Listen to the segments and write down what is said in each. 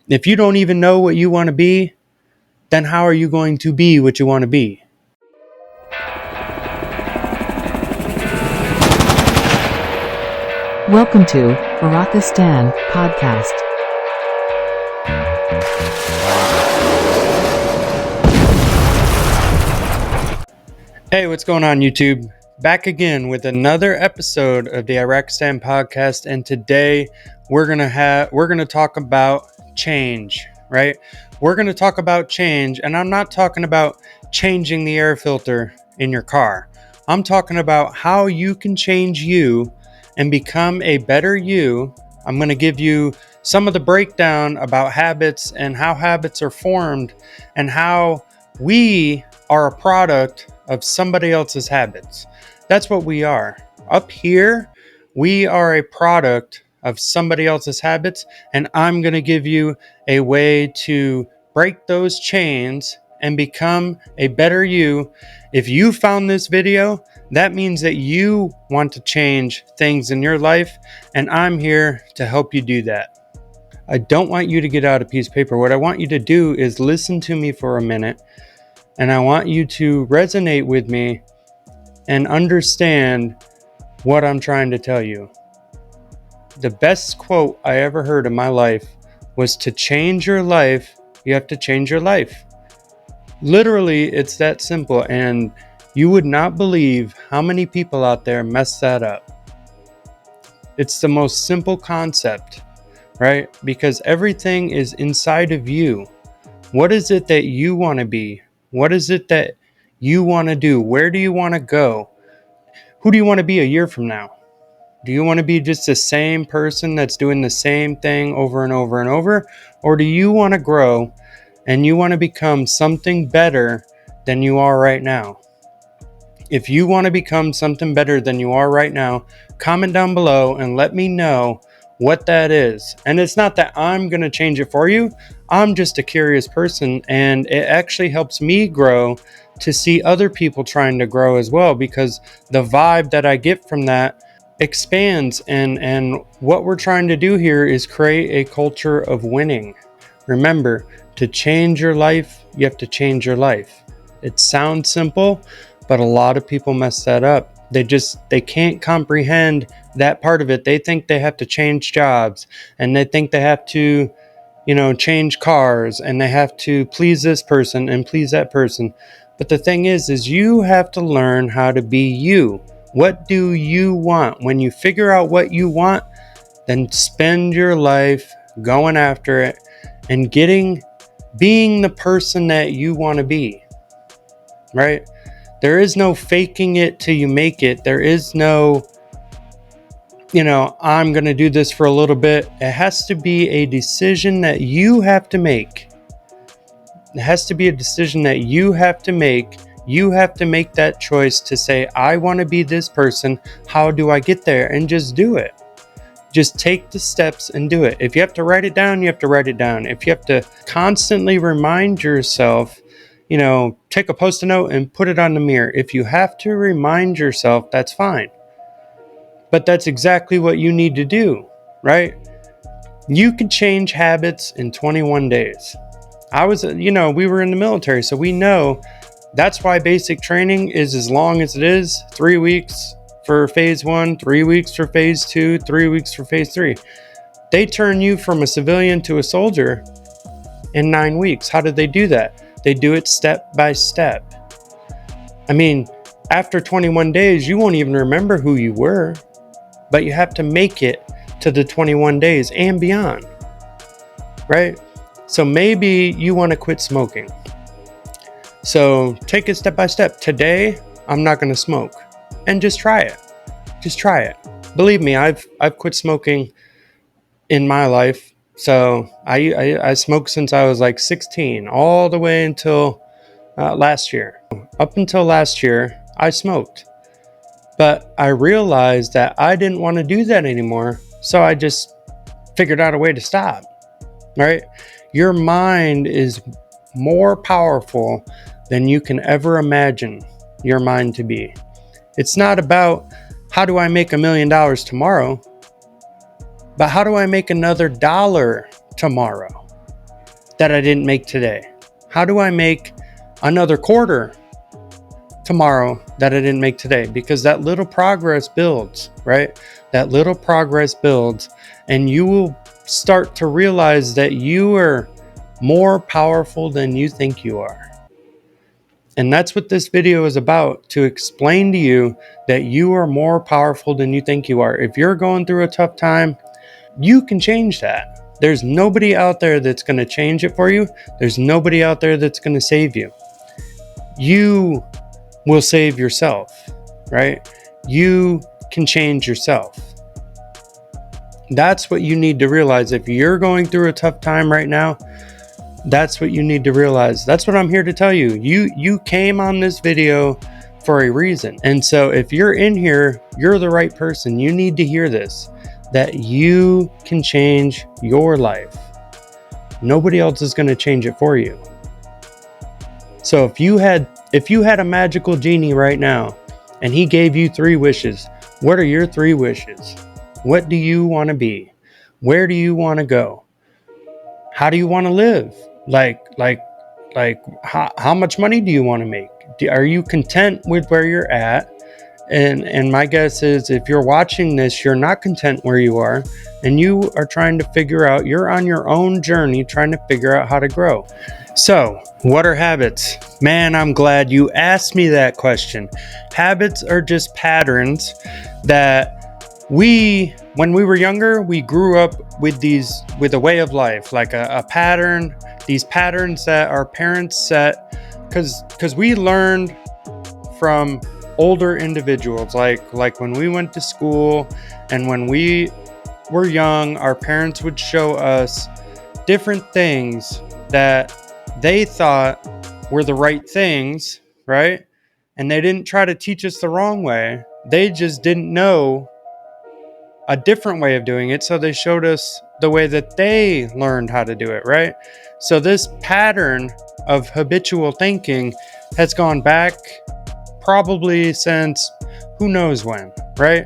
If you don't even know what you want to be, then how are you going to be what you want to be? Welcome to Barakistan Podcast. Hey, what's going on, YouTube? Back again with another episode of the Iraqistan Podcast, and today we're gonna talk about change, right? We're gonna talk about change, and I'm not talking about changing the air filter in your car. I'm talking about how you can change you and become a better you. I'm gonna give you some of the breakdown about habits and how habits are formed and how we are a product of somebody else's habits. That's what we are. Up here, we are a product of somebody else's habits, and I'm going to give you a way to break those chains and become a better you. If you found this video, that means that you want to change things in your life, and I'm here to help you do that. I don't want you to get out a piece of paper. What I want you to do is listen to me for a minute, and I want you to resonate with me and understand what I'm trying to tell you. The best quote I ever heard in my life was, to change your life, you have to change your life. Literally, it's that simple, and you would not believe how many people out there mess that up. It's the most simple concept, right? Because everything is inside of you. What is it that you want to be? What is it that you want to do? Where do you want to go? Who do you want to be a year from now? Do you want to be just the same person that's doing the same thing over and over and over? Or do you want to grow and you want to become something better than you are right now? If you want to become something better than you are right now, comment down below and let me know what that is. And it's not that I'm going to change it for you. I'm just a curious person, and it actually helps me grow to see other people trying to grow as well, because the vibe that I get from that expands, and what we're trying to do here is create a culture of winning. Remember, to change your life, you have to change your life. It sounds simple, but a lot of people mess that up. They can't comprehend that part of it. They think they have to change jobs, and they think they have to, change cars, and they have to please this person and please that person. But the thing is you have to learn how to be you. What do you want? When you figure out what you want, then spend your life going after it and being the person that you want to be, right? There is no faking it till you make it. There is no, I'm going to do this for a little bit. It has to be a decision that you have to make. It has to be a decision that you have to make. You have to make that choice to say, I want to be this person. How do I get there? And just do it. Just take the steps and do it. If you have to write it down, you have to write it down. If you have to constantly remind yourself, take a Post-it note and put it on the mirror. If you have to remind yourself, that's fine. But that's exactly what you need to do, right? You can change habits in 21 days. We were in the military, so we know that's why basic training is as long as it is. 3 weeks for phase 1, 3 weeks for phase 2, 3 weeks for phase 3. They turn you from a civilian to a soldier in 9 weeks. How did they do that? They do it step by step. After 21 days, you won't even remember who you were, but you have to make it to the 21 days and beyond, right? So maybe you want to quit smoking. So take it step by step. Today, I'm not going to smoke, and just try it. Just try it. Believe me, I've quit smoking in my life. So I smoked since I was like 16, all the way until last year. Up until last year, I smoked. But I realized that I didn't want to do that anymore. So I just figured out a way to stop, right? Your mind is more powerful than you can ever imagine your mind to be. It's not about how do I make $1 million tomorrow, but how do I make another dollar tomorrow? that I didn't make today? How do I make another quarter tomorrow that I didn't make today? Because that little progress builds, right? That little progress builds, and you will start to realize that you are more powerful than you think you are. And that's what this video is about, to explain to you that you are more powerful than you think you are. If you're going through a tough time, you can change that. There's nobody out there that's going to change it for you. There's nobody out there that's going to save you. You will save yourself, right? You can change yourself. That's what you need to realize. If you're going through a tough time right now, that's what you need to realize. That's what I'm here to tell you. You came on this video for a reason. And so if you're in here, you're the right person. You need to hear this, that you can change your life. Nobody else is going to change it for you. So if you had a magical genie right now and he gave you 3 wishes, what are your 3 wishes? What do you want to be? Where do you want to go? How do you want to live? Like how much money do you want to make? Are you content with where you're at? And my guess is, if you're watching this, you're not content where you are, and you are trying to figure out, you're on your own journey trying to figure out how to grow. So, what are habits? Man, I'm glad you asked me that question. Habits are just patterns that when we were younger, we grew up with a way of life, like a pattern, these patterns that our parents set, because we learned from older individuals, like when we went to school and when we were young, our parents would show us different things that they thought were the right things, right? And they didn't try to teach us the wrong way. They just didn't know a different way of doing it, so they showed us the way that they learned how to do it, right? So this pattern of habitual thinking has gone back probably since who knows when, right?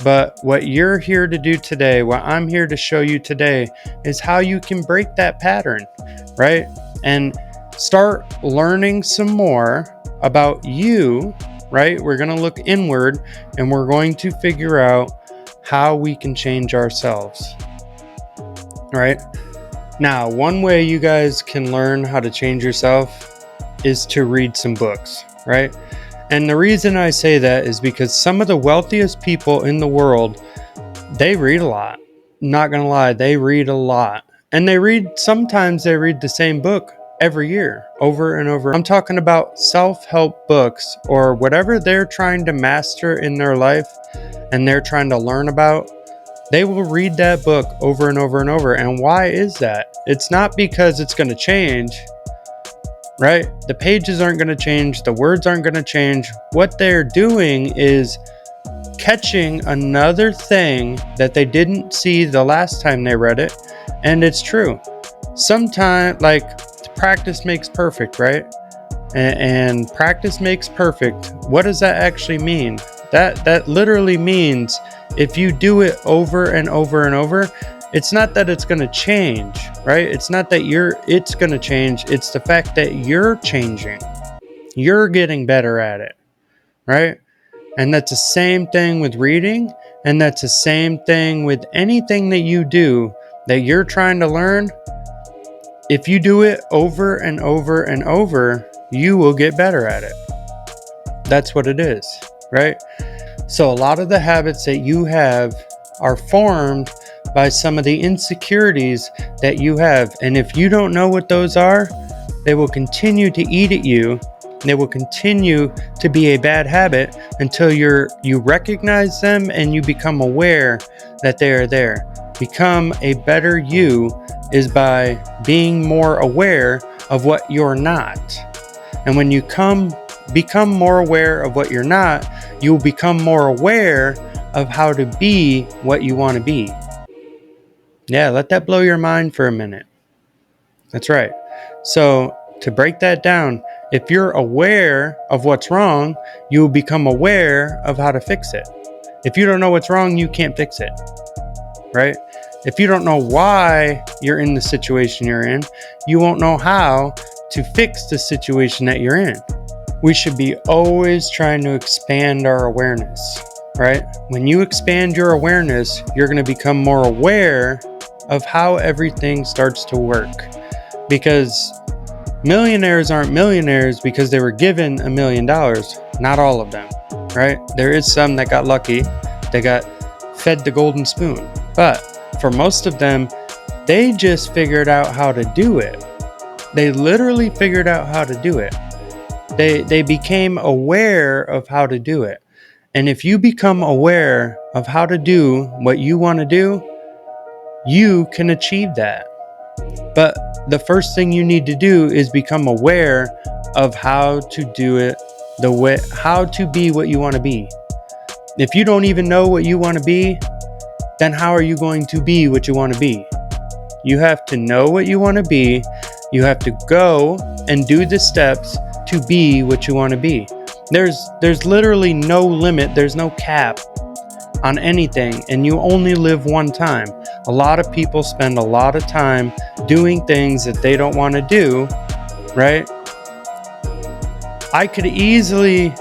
But what you're here to do today, what I'm here to show you today, is how you can break that pattern, right? And start learning some more about you, right? We're going to look inward and we're going to figure out how we can change ourselves, right? Now, one way you guys can learn how to change yourself is to read some books, right? And the reason I say that is because some of the wealthiest people in the world, they read a lot. Not gonna lie, they read a lot. And sometimes they read the same book every year, over and over. I'm talking about self-help books, or whatever they're trying to master in their life and they're trying to learn about. They will read that book over and over and over. And why is that? It's not because it's going to change, right? The pages aren't going to change. The words aren't going to change. What they're doing is catching another thing that they didn't see the last time they read it. And it's true. Sometimes, practice makes perfect, right? And practice makes perfect. What does that actually mean? That literally means if you do it over and over and over, it's not that it's going to change, right? It's not that it's going to change. It's the fact that you're changing. You're getting better at it, right? And that's the same thing with reading. And that's the same thing with anything that you do that you're trying to learn. If you do it over and over and over, you will get better at it. That's what it is, right? So a lot of the habits that you have are formed by some of the insecurities that you have. And if you don't know what those are, they will continue to eat at you. They will continue to be a bad habit until you recognize them and you become aware that they are there. Become a better you is by being more aware of what you're not. And when you become more aware of what you're not, you will become more aware of how to be what you want to be. Yeah, let that blow your mind for a minute. That's right. So to break that down, if you're aware of what's wrong, you will become aware of how to fix it. If you don't know what's wrong, you can't fix it, right? If you don't know why you're in the situation you're in, you won't know how to fix the situation that you're in. We should be always trying to expand our awareness, right? When you expand your awareness, you're going to become more aware of how everything starts to work. Because millionaires aren't millionaires because they were given $1 million. Not all of them, right? There is some that got lucky. They got fed the golden spoon. But for most of them, they just figured out how to do it. They literally figured out how to do it. They became aware of how to do it. And if you become aware of how to do what you want to do, you can achieve that. But the first thing you need to do is become aware of how to do it, how to be what you want to be. If you don't even know what you want to be, then how are you going to be what you want to be? You have to know what you want to be. You have to go and do the steps to be what you want to be. There's literally no limit. There's no cap on anything, and you only live one time. A lot of people spend a lot of time doing things that they don't want to do, right? I could easily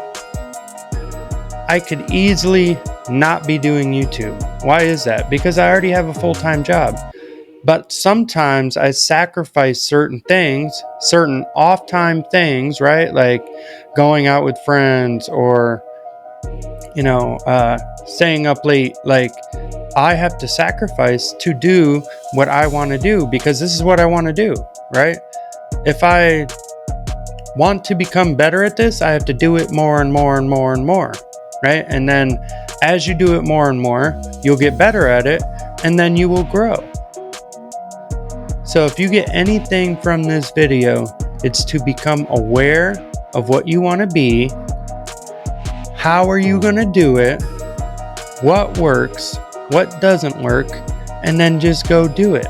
not be doing YouTube. Why is that? Because I already have a full-time job. But sometimes I sacrifice certain things, certain off-time things, right? Like going out with friends or, staying up late. Like I have to sacrifice to do what I want to do because this is what I want to do, right? If I want to become better at this, I have to do it more and more and more and more, right? And then as you do it more and more, you'll get better at it and then you will grow. So if you get anything from this video, it's to become aware of what you want to be. How are you going to do it? What works? What doesn't work? And then just go do it,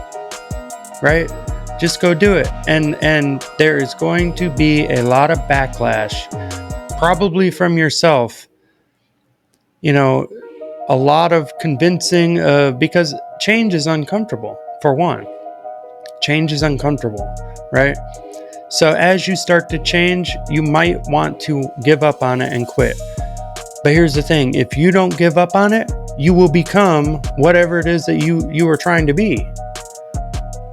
right? Just go do it. And there is going to be a lot of backlash, probably from yourself. A lot of convincing because change is uncomfortable, for one. Change is uncomfortable, right? So as you start to change, you might want to give up on it and quit. But here's the thing, if you don't give up on it, you will become whatever it is that you are trying to be.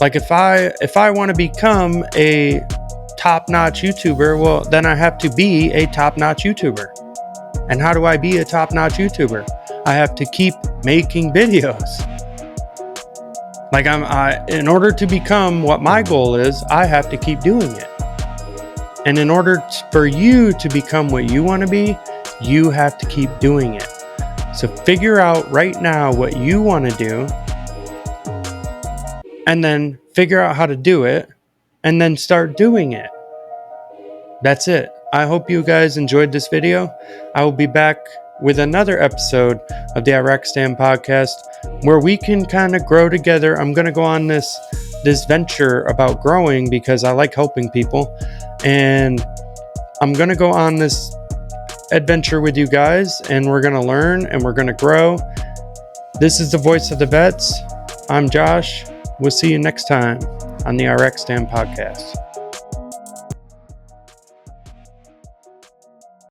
Like if I want to become a top-notch YouTuber, well, then I have to be a top-notch YouTuber. And how do I be a top-notch YouTuber? I have to keep making videos. Like in order to become what my goal is, I have to keep doing it. And in order for you to become what you want to be, you have to keep doing it. So figure out right now what you want to do, and then figure out how to do it, and then start doing it. That's it. I hope you guys enjoyed this video. I will be back with another episode of the Iraq Stand podcast where we can kind of grow together. I'm going to go on this venture about growing because I like helping people. And I'm going to go on this adventure with you guys, and we're going to learn and we're going to grow. This is the Voice of the Vets. I'm Josh. We'll see you next time on the RX Stand podcast.